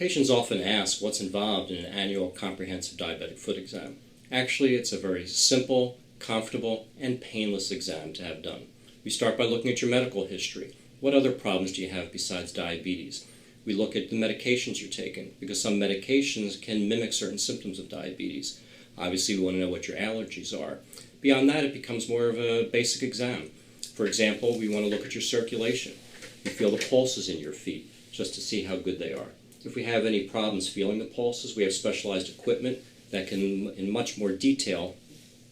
Patients often ask what's involved in an annual comprehensive diabetic foot exam. Actually, it's a very simple, comfortable, and painless exam to have done. We start by looking at your medical history. What other problems do you have besides diabetes? We look at the medications you're taking, because some medications can mimic certain symptoms of diabetes. Obviously, we want to know what your allergies are. Beyond that, it becomes more of a basic exam. For example, we want to look at your circulation. We feel the pulses in your feet, just to see how good they are. If we have any problems feeling the pulses, we have specialized equipment that can, in much more detail,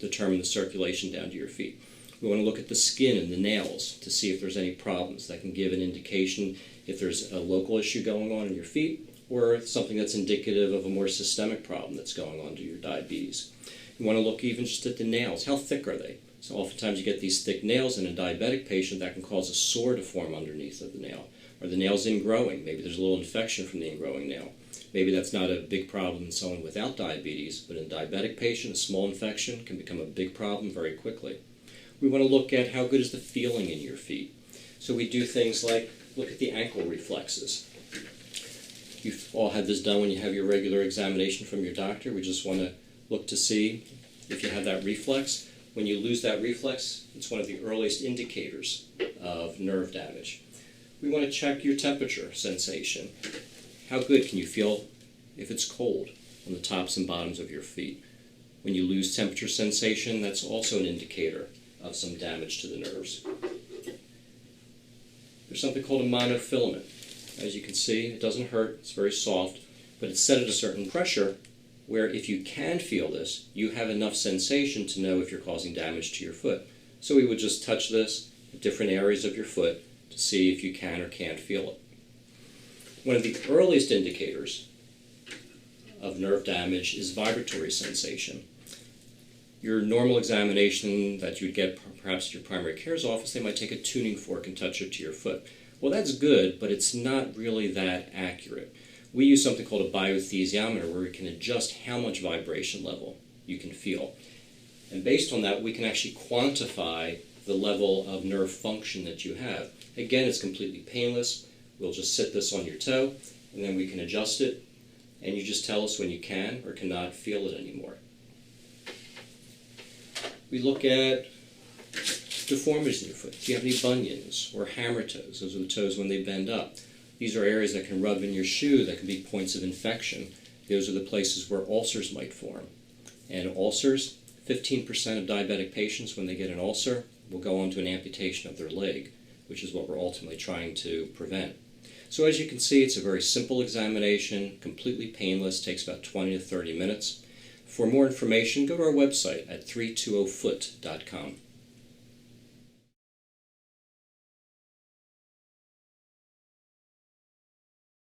determine the circulation down to your feet. We want to look at the skin and the nails to see if there's any problems. That can give an indication if there's a local issue going on in your feet or something that's indicative of a more systemic problem that's going on to your diabetes. You want to look even just at the nails. How thick are they? So oftentimes you get these thick nails in a diabetic patient that can cause a sore to form underneath of the nail. Are the nails ingrowing? Maybe there's a little infection from the ingrowing nail. Maybe that's not a big problem in someone without diabetes, but in a diabetic patient, a small infection can become a big problem very quickly. We want to look at how good is the feeling in your feet. So we do things like look at the ankle reflexes. You've all had this done when you have your regular examination from your doctor. We just want to look to see if you have that reflex. When you lose that reflex, it's one of the earliest indicators of nerve damage. We want to check your temperature sensation. How good can you feel if it's cold on the tops and bottoms of your feet? When you lose temperature sensation, that's also an indicator of some damage to the nerves. There's something called a monofilament. As you can see, it doesn't hurt, it's very soft, but it's set at a certain pressure where if you can feel this, you have enough sensation to know if you're causing damage to your foot. So we would just touch this at different areas of your foot to see if you can or can't feel it. One of the earliest indicators of nerve damage is vibratory sensation. Your normal examination that you'd get perhaps at your primary care's office, they might take a tuning fork and touch it to your foot. Well, that's good, but it's not really that accurate. We use something called a biothesiometer where we can adjust how much vibration level you can feel. And based on that, we can actually quantify the level of nerve function that you have. Again, it's completely painless. We'll just sit this on your toe, and then we can adjust it, and you just tell us when you can or cannot feel it anymore. We look at deformities in your foot. Do you have any bunions or hammer toes? Those are the toes when they bend up. These are areas that can rub in your shoe that can be points of infection. Those are the places where ulcers might form. And ulcers, 15% of diabetic patients, when they get an ulcer, will go on to an amputation of their leg, which is what we're ultimately trying to prevent. So as you can see, it's a very simple examination, completely painless, takes about 20 to 30 minutes. For more information, go to our website at 320foot.com.